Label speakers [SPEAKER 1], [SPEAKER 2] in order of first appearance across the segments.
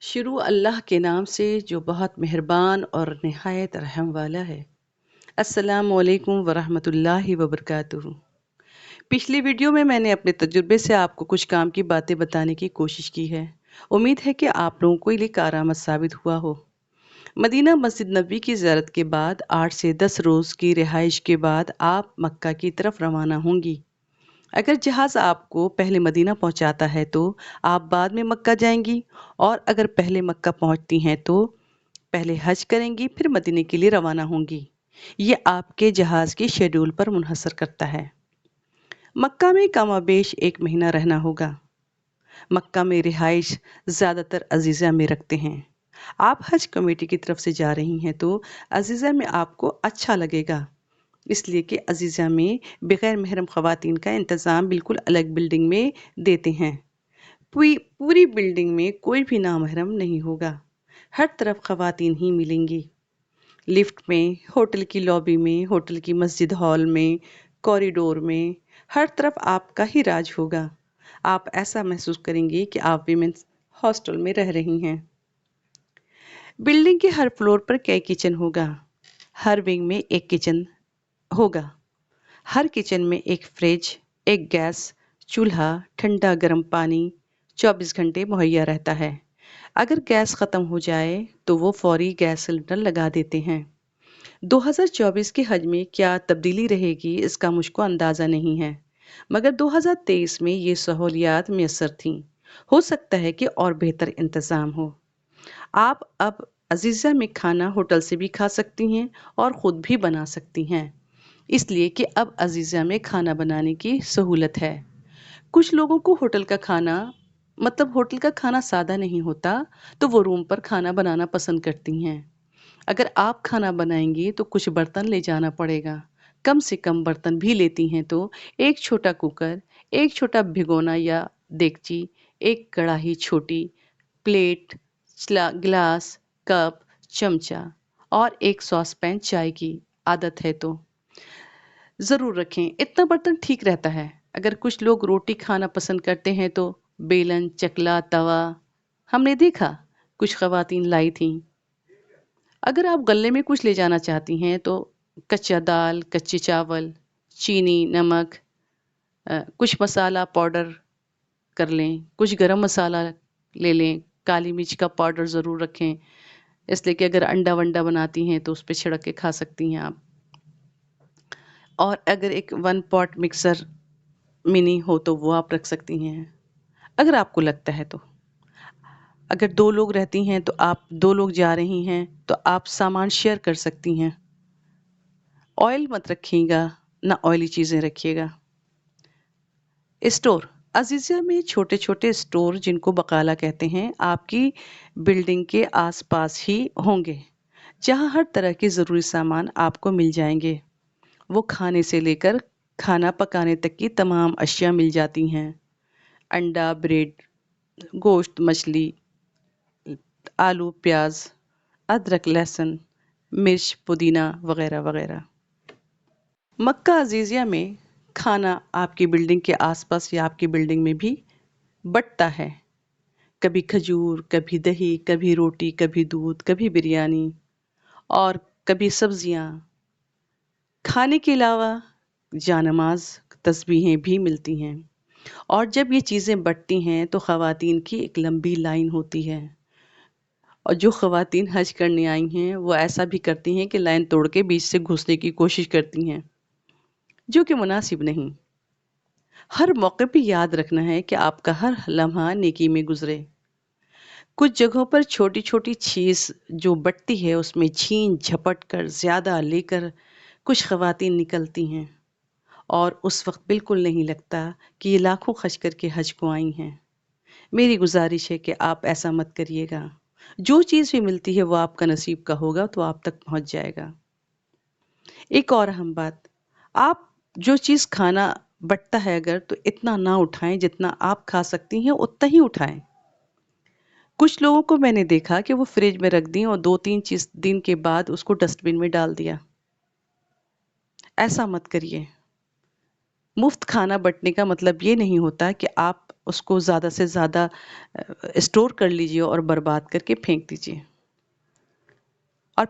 [SPEAKER 1] शुरू अल्लाह के नाम से जो बहुत मेहरबान और निहायत रहम वाला है। अस्सलामु अलैकुम वरहमतुल्लाहि वबरकातुहू। पिछली वीडियो में मैंने अपने तजुर्बे से आपको कुछ काम की बातें बताने की कोशिश की है। उम्मीद है कि आप लोगों को ये कारआमद साबित हुआ हो। मदीना मस्जिद नबी की ज़ियारत के बाद 8 से 10 रोज़ की रिहाइश के बाद आप मक्का की तरफ रवाना होंगी। अगर जहाज़ आपको पहले मदीना पहुंचाता है तो आप बाद में मक्का जाएंगी, और अगर पहले मक्का पहुंचती हैं तो पहले हज करेंगी फिर मदीने के लिए रवाना होंगी। ये आपके जहाज़ के शेड्यूल पर मुनहसर करता है। मक्का में कमाबेश 1 महीना रहना होगा। मक्का में रिहाइश ज़्यादातर अजीज़ा में रखते हैं। आप हज कमेटी की तरफ से जा रही हैं तो अजीज़ा में आपको अच्छा लगेगा, इसलिए कि अजीज़ा में बग़ैर महरम ख़वातीन का इंतज़ाम बिल्कुल अलग बिल्डिंग में देते हैं। पूरी बिल्डिंग में कोई भी नामहरम नहीं होगा। हर तरफ ख़वातीन ही मिलेंगी। लिफ्ट में, होटल की लॉबी में, होटल की मस्जिद हॉल में, कॉरिडोर में, हर तरफ आपका ही राज होगा। आप ऐसा महसूस करेंगी कि आप वीमेंस हॉस्टल में रह रही हैं। बिल्डिंग के हर फ्लोर पर कई किचन होगा। हर विंग में एक किचन होगा। हर किचन में एक फ्रिज, एक गैस चूल्हा, ठंडा गर्म पानी 24 घंटे मुहैया रहता है। अगर गैस ख़त्म हो जाए तो वो फौरी गैस सिलेंडर लगा देते हैं। 2024 के हज में क्या तब्दीली रहेगी इसका मुझको अंदाज़ा नहीं है, मगर 2023 में ये सहूलियात मैसर थीं। हो सकता है कि और बेहतर इंतज़ाम हो। आप अब अजीज़ा में खाना होटल से भी खा सकती हैं और ख़ुद भी बना सकती हैं, इसलिए कि अब अजीज़ा में खाना बनाने की सहूलत है। कुछ लोगों को होटल का खाना होटल का खाना सादा नहीं होता, तो वो रूम पर खाना बनाना पसंद करती हैं। अगर आप खाना बनाएंगी तो कुछ बर्तन ले जाना पड़ेगा। कम से कम बर्तन भी लेती हैं तो एक छोटा कुकर, एक छोटा भिगोना या देगची, एक कढ़ाई छोटी, प्लेट, गिलास, कप, चमचा और एक सॉस पैन चाय की आदत है तो ज़रूर रखें। इतना बर्तन ठीक रहता है। अगर कुछ लोग रोटी खाना पसंद करते हैं तो बेलन, चकला, तवा हमने देखा कुछ ख़वातीन लाई थीं। अगर आप गले में कुछ ले जाना चाहती हैं तो कच्चा दाल, कच्चे चावल, चीनी, नमक, कुछ मसाला पाउडर कर लें, कुछ गरम मसाला ले लें, काली मिर्च का पाउडर ज़रूर रखें, इसलिए कि अगर अंडा वंडा बनाती हैं तो उस पे छिड़क के खा सकती हैं आप। और अगर एक 1 पॉट मिक्सर मिनी हो तो वो आप रख सकती हैं, अगर आपको लगता है तो। अगर 2 लोग रहती हैं तो आप 2 लोग जा रही हैं तो आप सामान शेयर कर सकती हैं। ऑयल मत रखिएगा, ना ऑयली चीज़ें रखिएगा। स्टोर, अज़ीज़िया में छोटे छोटे स्टोर जिनको बकाला कहते हैं आपकी बिल्डिंग के आसपास ही होंगे, जहां हर तरह के ज़रूरी सामान आपको मिल जाएंगे। वो खाने से लेकर खाना पकाने तक की तमाम अशिया मिल जाती हैं। अंडा, ब्रेड, गोश्त, मछली, आलू, प्याज, अदरक, लहसुन, मिर्च, पुदीना वगैरह वगैरह। मक्का अज़ीज़िया में खाना आपकी बिल्डिंग के आसपास या आपकी बिल्डिंग में भी बँटता है। कभी खजूर, कभी दही, कभी रोटी, कभी दूध, कभी बिरयानी और कभी सब्जियाँ। खाने के अलावा जानमाज़, तस्बीहें भी मिलती हैं। और जब ये चीज़ें बँटती हैं तो ख़वातीन की एक लंबी लाइन होती है, और जो ख़वातीन हज करने आई हैं वो ऐसा भी करती हैं कि लाइन तोड़ के बीच से घुसने की कोशिश करती हैं, जो कि मुनासिब नहीं। हर मौके पे याद रखना है कि आपका हर लम्हा नेकी में गुजरे। कुछ जगहों पर छोटी छोटी चीज़ जो बटती है उसमें छीन झपट कर ज़्यादा लेकर कुछ ख़वातीन निकलती हैं, और उस वक्त बिल्कुल नहीं लगता कि ये लाखों खर्च करके हज को आई हैं। मेरी गुजारिश है कि आप ऐसा मत करिएगा। जो चीज़ भी मिलती है वो आपका नसीब का होगा तो आप तक पहुंच जाएगा। एक और अहम बात, आप जो चीज़ खाना बटता है अगर तो इतना ना उठाएं, जितना आप खा सकती हैं उतना ही उठाएं। कुछ लोगों को मैंने देखा कि वो फ्रिज में रख दी और 2-3 चीज दिन के बाद उसको डस्टबिन में डाल दिया। ऐसा मत करिए। मुफ्त खाना बंटने का मतलब ये नहीं होता कि आप اس کو زیادہ سے زیادہ اسٹور کر لیجئے اور برباد کر کے پھینک دیجئے، اور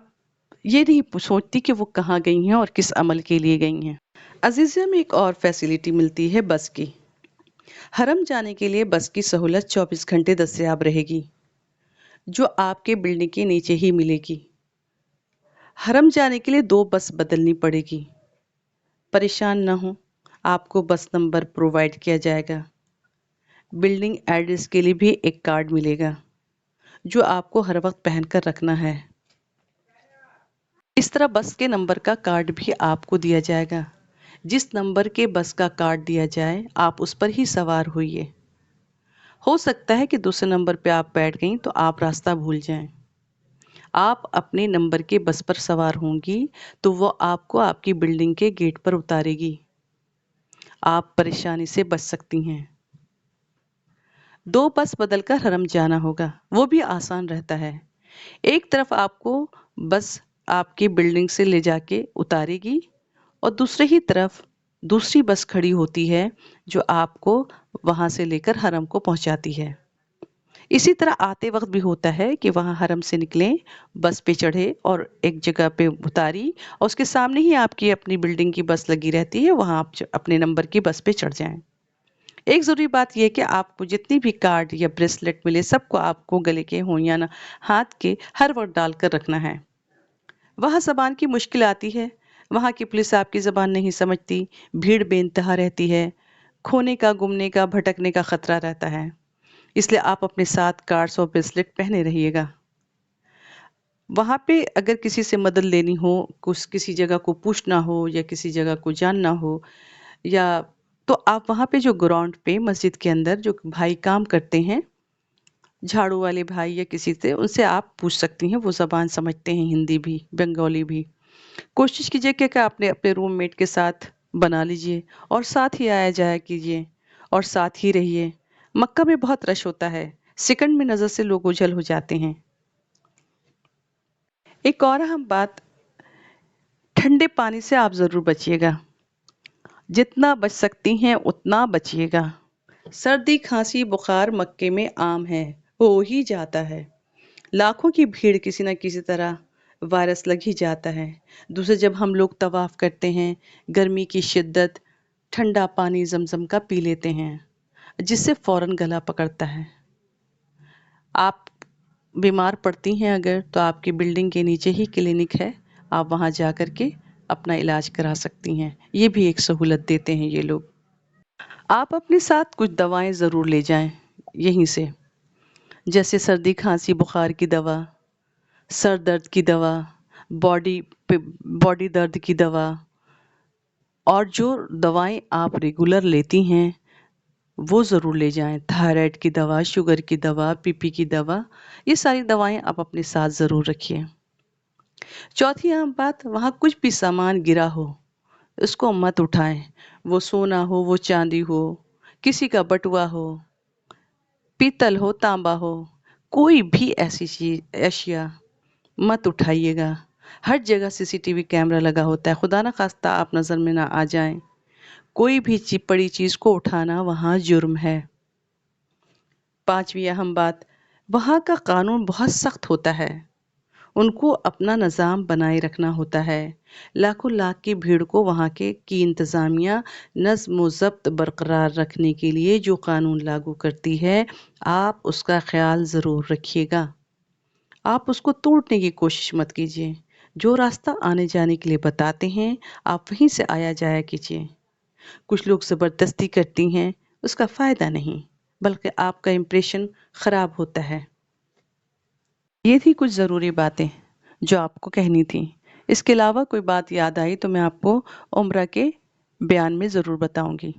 [SPEAKER 1] یہ نہیں سوچتی کہ وہ کہاں گئی ہیں اور کس عمل کے لیے گئی ہیں۔ عزیزیہ میں ایک اور فیسیلیٹی ملتی ہے بس کی۔ حرم جانے کے لیے بس کی سہولت 24 گھنٹے دستیاب رہے گی، جو آپ کے بلڈنگ کے نیچے ہی ملے گی۔ حرم جانے کے لیے 2 بس بدلنی پڑے گی۔ پریشان نہ ہوں، آپ کو بس نمبر پرووائیڈ کیا جائے گا۔ بلڈنگ ایڈریس کے لیے بھی ایک کارڈ ملے گا، جو آپ کو ہر وقت پہن کر رکھنا ہے۔ اس طرح بس کے نمبر کا کارڈ بھی آپ کو دیا جائے گا۔ جس نمبر کے بس کا کارڈ دیا جائے آپ اس پر ہی سوار ہوئیے۔ ہو سکتا ہے کہ دوسرے نمبر پہ آپ بیٹھ گئیں تو آپ راستہ بھول جائیں۔ آپ اپنے نمبر کے بس پر سوار ہوں گی تو وہ آپ کو آپ کی بلڈنگ کے گیٹ پر اتارے گی۔ آپ پریشانی سے بچ سکتی ہیں۔ 2 بس بدل کر حرم جانا ہوگا، وہ بھی آسان رہتا ہے۔ ایک طرف آپ کو بس آپ کی بلڈنگ سے لے جا کے اتارے گی اور دوسرے ہی طرف دوسری بس کھڑی ہوتی ہے جو آپ کو وہاں سے لے کر حرم کو پہنچاتی ہے۔ اسی طرح آتے وقت بھی ہوتا ہے کہ وہاں حرم سے نکلیں، بس پہ چڑھے اور ایک جگہ پہ اتاری، اور اس کے سامنے ہی آپ کی اپنی بلڈنگ کی بس لگی رہتی ہے، وہاں آپ اپنے نمبر کی بس پہ چڑھ جائیں۔ ایک ضروری بات یہ کہ آپ کو جتنی بھی کارڈ یا بریسلیٹ ملے سب کو آپ کو گلے کے ہوں یا نہ ہاتھ کے ہر وقت ڈال کر رکھنا ہے۔ وہاں زبان کی مشکل آتی ہے، وہاں کی پولیس آپ کی زبان نہیں سمجھتی، بھیڑ بے انتہا رہتی ہے، کھونے کا، گمنے کا، بھٹکنے کا خطرہ رہتا ہے، اس لیے آپ اپنے ساتھ کارڈز اور بریسلیٹ پہنے رہیے گا۔ وہاں پہ اگر کسی سے مدد لینی ہو، کسی جگہ کو پوچھنا ہو یا کسی جگہ کو جاننا ہو، یا تو آپ وہاں پہ جو گراؤنڈ پہ مسجد کے اندر جو بھائی کام کرتے ہیں، جھاڑو والے بھائی یا کسی سے، ان سے آپ پوچھ سکتی ہیں، وہ زبان سمجھتے ہیں، ہندی بھی، بنگالی بھی۔ کوشش کیجئے کہ آپ نے اپنے روم میٹ کے ساتھ بنا لیجئے اور ساتھ ہی آیا جایا کیجئے اور ساتھ ہی رہیے۔ مکہ میں بہت رش ہوتا ہے، سیکنڈ میں نظر سے لوگ اوجھل ہو جاتے ہیں۔ ایک اور اہم بات، ٹھنڈے پانی سے آپ ضرور بچیے گا، جتنا بچ سکتی ہیں اتنا بچیے گا۔ سردی، کھانسی، بخار مکے میں عام ہے، ہو ہی جاتا ہے۔ لاکھوں کی بھیڑ کسی نہ کسی طرح وائرس لگ ہی جاتا ہے۔ دوسرے جب ہم لوگ طواف کرتے ہیں، گرمی کی شدت، ٹھنڈا پانی زمزم کا پی لیتے ہیں، جس سے فوراً گلا پکڑتا ہے۔ آپ بیمار پڑتی ہیں اگر، تو آپ کی بلڈنگ کے نیچے ہی کلینک ہے، آپ وہاں جا کر کے اپنا علاج کرا سکتی ہیں۔ یہ بھی ایک سہولت دیتے ہیں یہ لوگ۔ آپ اپنے ساتھ کچھ دوائیں ضرور لے جائیں یہیں سے، جیسے سردی، کھانسی، بخار کی دوا، سر درد کی دوا، باڈی درد کی دوا، اور جو دوائیں آپ ریگولر لیتی ہیں وہ ضرور لے جائیں۔ تھائرائیڈ کی دوا، شوگر کی دوا، بی پی کی دوا، یہ ساری دوائیں آپ اپنے ساتھ ضرور رکھیے۔ چوتھی اہم بات، وہاں کچھ بھی سامان گرا ہو اس کو مت اٹھائیں، وہ سونا ہو، وہ چاندی ہو، کسی کا بٹوا ہو، پیتل ہو، تانبا ہو، کوئی بھی ایسی چیز، اشیاء مت اٹھائیے گا۔ ہر جگہ CCTV کیمرہ لگا ہوتا ہے، خدا نہ خواستہ آپ نظر میں نہ آ جائیں۔ کوئی بھی بڑی چیز کو اٹھانا وہاں جرم ہے۔ پانچویں اہم بات، وہاں کا قانون بہت سخت ہوتا ہے، ان کو اپنا نظام بنائے رکھنا ہوتا ہے۔ لاکھوں لاکھ کی بھیڑ کو وہاں کی انتظامیہ نظم و ضبط برقرار رکھنے کے لیے جو قانون لاگو کرتی ہے، آپ اس کا خیال ضرور رکھیے گا۔ آپ اس کو توڑنے کی کوشش مت کیجیے۔ جو راستہ آنے جانے کے لیے بتاتے ہیں آپ وہیں سے آیا جایا کیجیے۔ کچھ لوگ زبردستی کرتی ہیں، اس کا فائدہ نہیں، بلکہ آپ کا امپریشن خراب ہوتا ہے۔ یہ تھی کچھ ضروری باتیں جو آپ کو کہنی تھی۔ اس کے علاوہ کوئی بات یاد آئی تو میں آپ کو عمرہ کے بیان میں ضرور بتاؤں گی۔